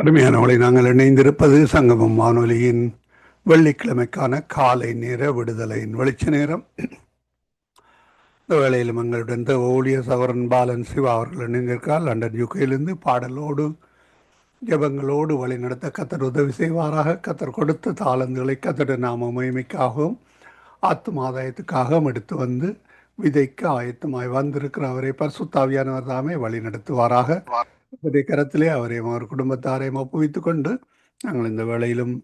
அருமையானவளை நாங்கள் இணைந்திருப்பது சங்கமம் வானொலியின் வெள்ளிக்கிழமைக்கான காலை நேர விடுதலையின் வெளிச்ச நேரம். இந்த வேளையிலும் எங்களுடன் ஊழியர் சவரன் பாலன் சிவா அவர்கள் இணைந்திருக்கார். லண்டன் யூகேயிலிருந்து பாடலோடு ஜபங்களோடு வழிநடத்த கத்தர் உதவி செய்வாராக. கத்தர் கொடுத்த தாளந்துகளை கத்தர் நாம மகிமைக்காகவும் ஆத்துமாதாயத்துக்காகவும் எடுத்து வந்து விதைக்க ஆயத்தமாய் வந்திருக்கிற அவரை பரிசுத்தாவியானவர் தாமே வழி நடத்துவாராக. அவருடைய கரத்திலே அவரையும் அவர் குடும்பத்தாரையும் ஒப்புவித்துக் கொண்டு நாங்கள் இந்த வேளையிலும்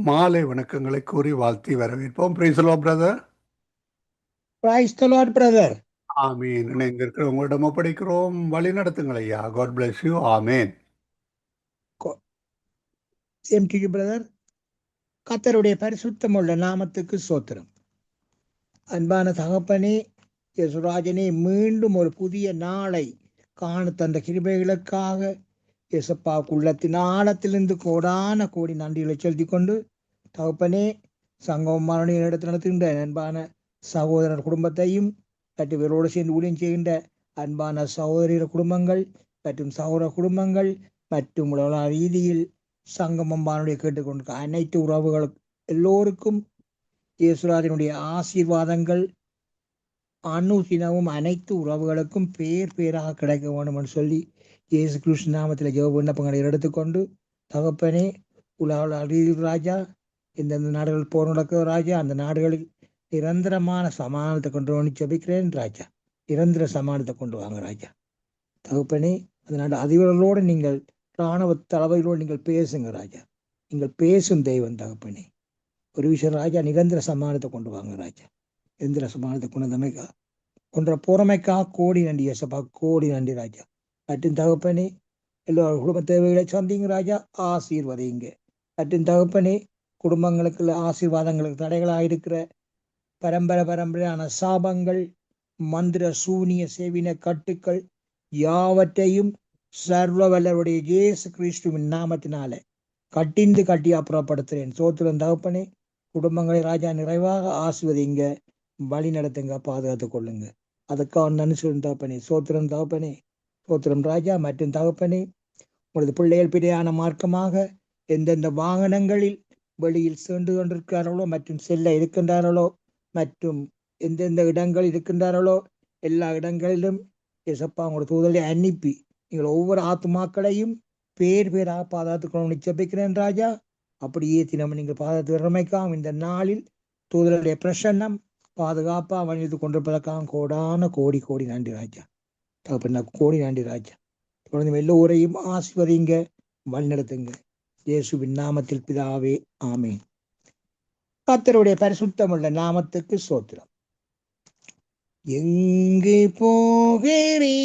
மாலை வணக்கங்களை கூறி வாழ்த்தி வரவேற்போம். Praise the Lord brother. Praise the Lord, brother. ஆமீன். இணைந்திருக்கிற உங்களிடம் ஒப்படைக்கிறோம். வழி நடத்துங்கள் ஐயா. God bless you. Amen. Same to you, brother. கர்த்தருடைய பரிசுத்தமுள்ள நாமத்துக்கு ஸ்தோத்திரம். அன்பான தகப்பனே, யேசுராஜனே, மீண்டும் ஒரு புதிய நாளை காண தந்த கிருபைகளுக்காக இயேசப்பாவுக்கு உள்ளத்தின் ஆழத்திலிருந்து கோடான கோடி நன்றிகளை செலுத்திக் கொண்டு, தகப்பனே, சங்கமம் மரணி இடத்தில் நடத்துகின்ற அன்பான சகோதரர் குடும்பத்தையும் மற்றும் இவரோடு சேர்ந்து ஊழியம் செய்கின்ற அன்பான சகோதரர் குடும்பங்கள் மற்றும் சகோதர குடும்பங்கள் மற்றும் உலக ரீதியில் சங்கமம் வானொலியை கேட்டுக்கொண்டிருக்க அனைத்து உறவுகளும் எல்லோருக்கும் இயேசுராஜனுடைய ஆசீர்வாதங்கள் அனுதினமும் அனைத்து உறவுகளுக்கும் பேர் பேராக கிடைக்க வேண்டும் என்று சொல்லி இயேசு கிறிஸ்து நாமத்தில் ஜெப விண்ணப்பங்களை எடுத்துக்கொண்டு, தகப்பனே, உலக ரீதியில் ராஜா, எந்தெந்த நாடுகள் போர் நடக்கிற ராஜா, அந்த நாடுகளில் நிரந்தரமான சமாதானத்தை கொண்டு வந்து ஜெபிக்கிறேன் ராஜா. நிரந்தர சமாதானத்தை கொண்டு வாங்க ராஜா. தகப்பனே, அந்த நாடு அதிபர்களோடு நீங்கள் இராணுவ தளபதிகளோடு நீங்கள் பேசுங்க ராஜா. நீங்கள் பேசும் தெய்வம் தகப்பனே. ஒரு விஷயம் ராஜா, நிரந்தர சமாதானத்தை கொண்டு வாங்க ராஜா. நிரந்தர சமாதானத்தை கொண்டு கொன்ற பொறுமைக்காக கோடி நன்றி இயேசப்பா, கோடி நன்றி ராஜா. மற்றும் தகப்பனே, எல்லோரும் குடும்ப தேவைகளை சந்திங்க ராஜா, ஆசீர்வதிங்க. மற்றும் தகப்பனே, குடும்பங்களுக்கு ஆசீர்வாதங்களுக்கு தடைகளாக இருக்கிற பரம்பரையான சாபங்கள், மந்திர சூனிய சேவின கட்டுக்கள் யாவற்றையும் சர்வ வல்லவருடைய இயேசு கிறிஸ்துவின் நாமத்தினால கட்டி அப்புறப்படுத்துகிறேன். சோத்திரம் தகப்பனே, குடும்பங்களை ராஜா நிறைவாக ஆசிர்வதிங்க, வழி நடத்துங்க, பாதுகாத்துக் கொள்ளுங்க. அதுக்காக நன்றி சொல்லும் தகப்பனே. சோத்திரம் தகப்பனே, சோத்திரம் ராஜா. மற்றும் தகப்பனே, உங்களது பிள்ளைகள் பிரியான மார்க்கமாக எந்தெந்த வாகனங்களில் வெளியில் சென்று கொண்டிருக்கிறார்களோ மற்றும் செல்ல இருக்கின்றார்களோ மற்றும் எந்தெந்த இடங்கள் இருக்கின்றார்களோ எல்லா இடங்களிலும் இயேசப்பா உங்களோட தூதரை அனுப்பி நீங்கள் ஒவ்வொரு ஆத்துமாக்களையும் பேர் பேராக பாதுகாத்துக்கொள்ள ஜெபிக்கிறேன் ராஜா. அப்படியே தினம் நீங்கள் பாதுகாத்து திறமைக்காக இந்த நாளில் தூதருடைய பிரசன்னம் பாதுகாப்பாக வழிந்து கொண்டிருப்பதற்காக கோடான கோடி கோடி நன்றி ராஜா. தகப்பன கோடி நன்றி ராஜா. தொடர்ந்து எல்லோரையும் ஆசீர்வதிங்க, வழிநடத்துங்க. இயேசுவின் நாமத்தில் பிதாவே, ஆமேன். கர்த்தருடைய பரிசுத்தமுள்ள நாமத்துக்கு ஸ்தோத்திரம். எங்கு போகிறீர்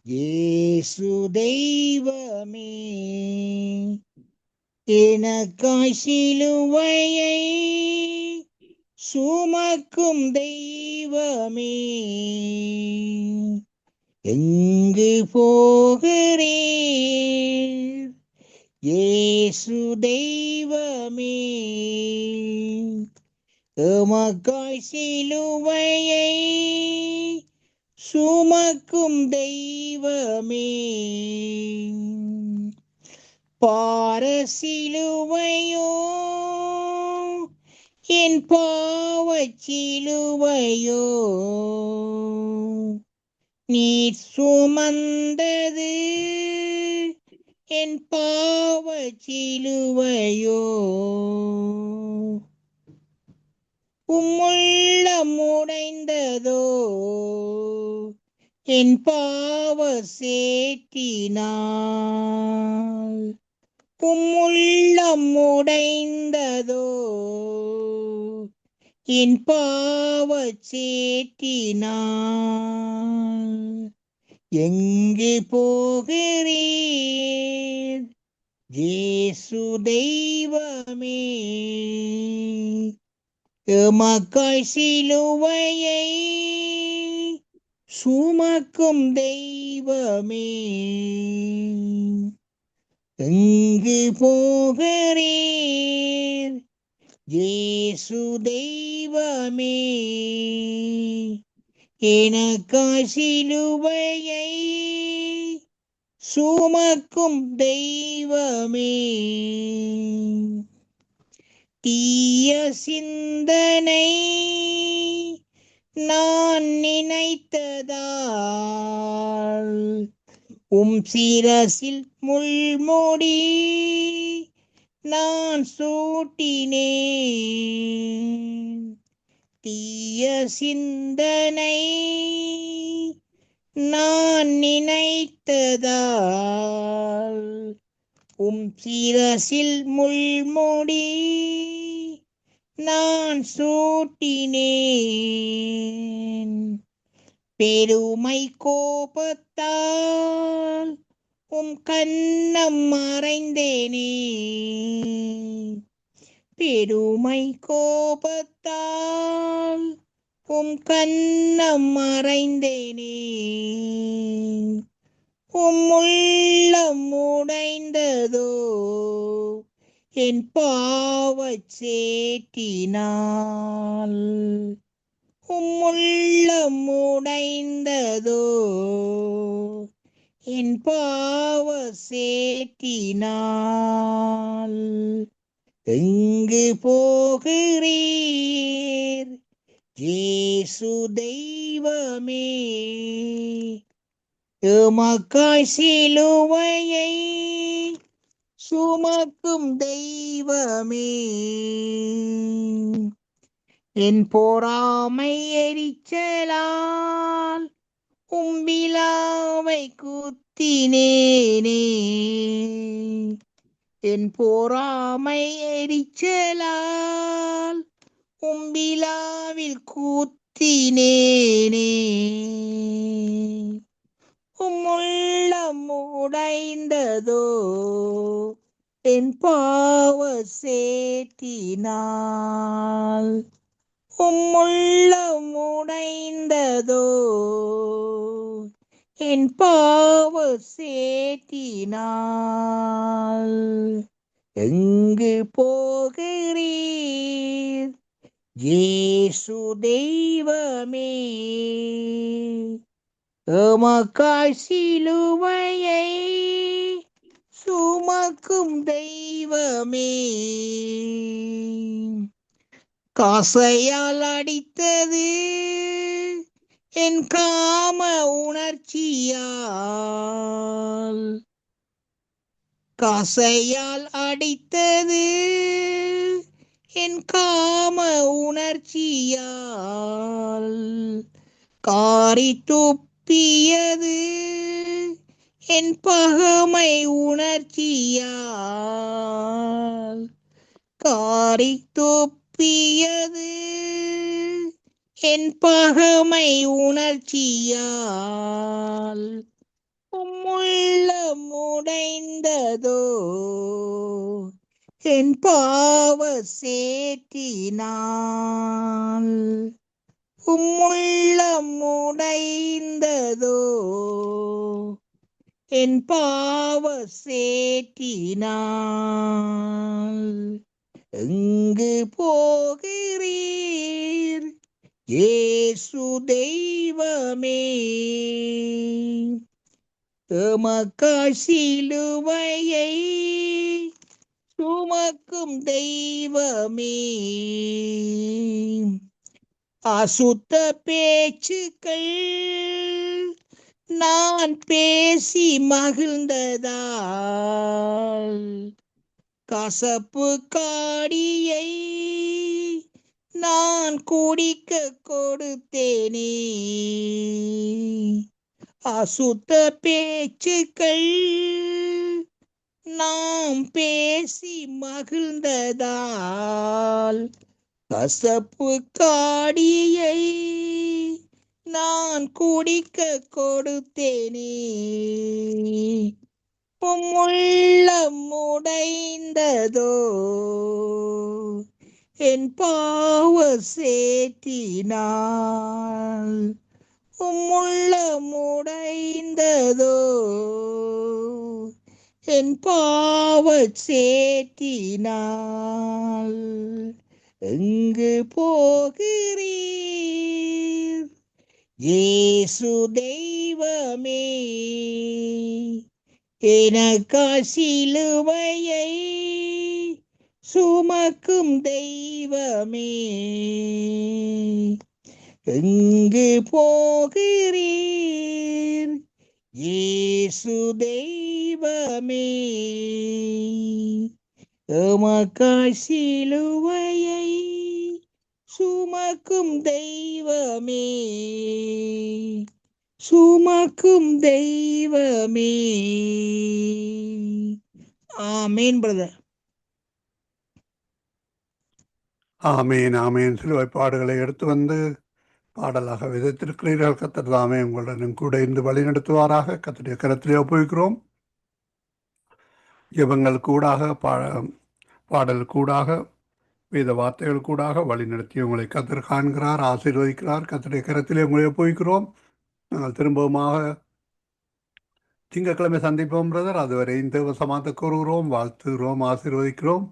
இயேசு தெய்வமே, எனக்காய் சிலுவையை சுமக்கும் தெய்வமே. எங்கு போகிறீர் இயேசு தெய்வமே, எமக்காய் சிலுவையை சுமக்கும் தெய்வமே. பாரசிலுவையோ என் பாவச் சிலுவையோ, நீர் சுமந்தது என் பாவச் சிலுவையோ. உம்முள்ளம் உடைந்ததோ என் பாவ சேற்றினால், உம்முள்ளம் உடைந்ததோ என் பாவ சேற்றினால். எங்கே போகிறீர் இயேசு தெய்வமே, எமக்காய் சிலுவையை சுமக்கும் தெய்வமே. எங்கு போகிறீர் இயேசு தெய்வமே, எனக்காய் சிலுவையை சுமக்கும் தெய்வமே, தீய சிந்தனை நான் நினைத்ததால் சிரசில் முள்முடி நான் சூட்டினேன். தீய சிந்தனை நான் நினைத்ததால் சிரசில் முள்முடி நான் சூட்டினேன். பெருமை கோபத்தால் கன்னம் மறைந்தேனே. பெருமை கோபத்தால் கன்னம் மறைந்தேனே. உள்ளம் உடைந்ததோ என் பாவச் சேற்றினால். உள்ளம் உடைந்ததோ என் பாவ சேற்றினால். எங்கு போகிறீர் இயேசு தெய்வமே, எமக்காய் சிலுவையை சுமக்கும் தெய்வமே. என் பொறாமை எரிச்சலால் விழாவை குத்தினேனே. என் பொறாமை எரிச்சலால் விழாவில் குத்தினேனே. உள்ளம் உடைந்ததோ என் பாவ சேற்றினால். உள்ளம் உடைந்ததோ என் பாவ சேற்றினால். எங்கு போகிறீர் இயேசு தெய்வமே, எமக்காய் சிலுவையை சுமக்கும் தெய்வமே. காசையால் அடித்தது என் காம உணர்ச்சியால். காசையால் அடித்தது என் காம உணர்ச்சியால். காரி துப்பியது என் பகமை உணர்ச்சியால். காரி துப்பியது என் பகமை உணர்ச்சியால். உள்ளம் உடைந்ததோ என் பாவ சேற்றினால். உள்ளம் உடைந்ததோ என் பாவ சேற்றினால். எங்கு போகிறீர் இயேசு தெய்வமே, எமக்காய் சிலுவையை சுமக்கும் தெய்வமே. அசுத்த பேச்சுக்கள் நான் பேசி மகிழ்ந்ததால். கசப்பு காடியை நான் குடிக்க கொடுத்தேனே. அசுத்த பேச்சுக்கள் நாம் பேசி மகிழ்ந்ததால். கசப்பு காடியை நான் குடிக்க கொடுத்தேனே. உள்ளம் உடைந்ததோ என் பாவ சேற்றினால். உள்ளம் உடைந்ததோ என் பாவ சேற்றினால். எங்கு போகிறீர் இயேசு தெய்வமே, எனக்கா சிலுவையை சுமக்கும் தெய்வமே, எங்கு போகிறீர் இயேசு தெய்வமே, எமக்காய் சிலுவையை சுமக்கும் தெய்வமே, சுமக்கும் தெய்வமே. ஆமேன் பிரதர். ஆமேன் ஆமேன். சிலுவை பாடுகளை எடுத்து வந்து பாடலாக விதைத்திருக்கிறீர்கள். கர்த்தர் தாமே உங்களுடன் கூட இருந்து வழி நடத்துவாராக. கர்த்தருடைய கரத்திலே ஒப்புவிக்கிறோம். ஜெபங்கள் கூடாக பாடல் கூடாக வேத வார்த்தைகள் கூடாக வழி நடத்தி உங்களை கர்த்தர் காண்கிறார், ஆசீர்வதிக்கிறார். கர்த்தருடைய கரத்திலே உங்களை ஒப்புவிக்கிறோம். நாங்கள் திரும்பவுமாக திங்கட்கிழமை சந்திப்போம் பிரதர். அதுவரை இந்த சமாத்த கூறுகிறோம், வாழ்த்துகிறோம், ஆசீர்வதிக்கிறோம்.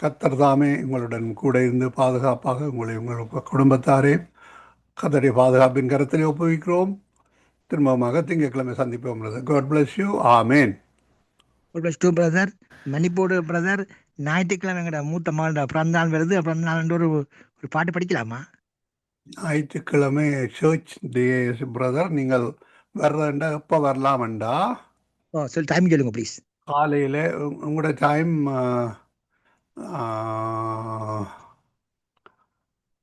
கர்த்தர் தாமே உங்களுடன் கூட இருந்து பாதுகாப்பாக உங்களை உங்கள் குடும்பத்தாரே கர்த்தருடைய பாதுகாப்பின் கரத்திலே ஒப்புவிக்கிறோம். திரும்பமாக திங்கட்கிழமை சந்திப்போம் brother. God bless you. Amen. Brother மணிப்போடு பிரதர், ஞாயிற்றுக்கிழமை எங்கட மூத்த மகளோட பிறந்த நாள் வருது. பிறந்த நாள் ஒரு பாட்டு படிக்கலாமா? ஞாயிற்றுக்கிழமை சர்ச் டே பிரதர். நீங்கள் வர்றண்டா எப்போ வரலாமண்டா? சொல்லி டைம் சொல்லுங்க ப்ளீஸ். காலையில் உங்களோட டைம்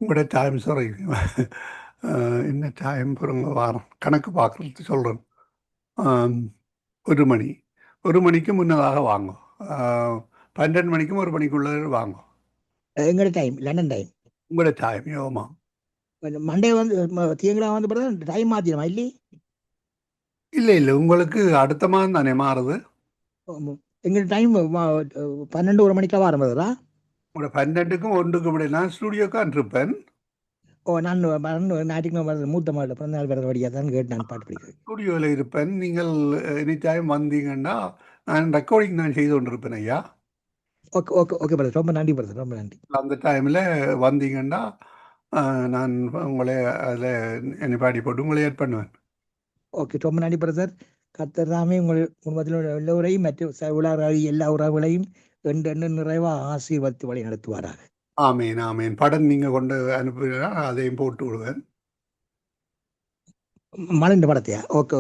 உங்களோட டைம் சாரி என்ன டைம் பொருங்க வாரம் கணக்கு பார்க்குறது சொல்கிறேன். 1 மணி, 1 மணிக்கு முன்னதாக வாங்க. 12 மணிக்கும் 1 மணிக்குள்ளே வாங்க. எங்களோட டைம் லண்டன் டைம். உங்களோட டைம் யோமா மண்டே வந்து திங்கட்கிழமை வந்து பிரதர் டைம் மாற்றிடுமா? இல்லை இல்லை உங்களுக்கு அடுத்த மாதம் தானே மாறுது. எங்களோட டைம் 12-1 மணிக்கெல்லாம் வரும் பிரதரா? உங்களோட 12க்கும் 1க்கும் இப்படி நான் ஸ்டூடியோக்கான் இருப்பேன். நான் ஞாயிற்றுக்கிழமை மூத்த மகளோட பிறந்த நாள் பிறந்த வழியாக தான் கேட்டு நான் பாட்டு படிக்கிறேன். ஸ்டூடியோவில் இருப்பேன். நீங்கள் எனி டைம் வந்தீங்கன்னா நான் ரெக்கார்டிங் நான் செய்து கொண்டிருப்பேன் ஐயா. ஓகே ஓகே ஓகே பிரதர், ரொம்ப நன்றி பிரதர், ரொம்ப நன்றி. அந்த டைமில் வந்தீங்கன்னா நான் உங்களை அதில் என்னை பாடி போட்டு உங்களை ஏட் பண்ணுவேன். ஓகே, ரொம்ப நன்றி பிரதர். கர்த்தர் தாமே உங்கள் குடும்பத்தில் உள்ள எல்லோரையும் மற்றும் உலக எல்லா உறவுகளையும் எண்டு நிறைவாக ஆசீர்வதித்து வழி நடத்துவாராக. ஆமேன் ஆமேன். படம் நீங்கள் கொண்டு அனுப்புகிறா அதையும் போட்டு விடுவேன். மலர்ந்த படத்தையா? ஓகே.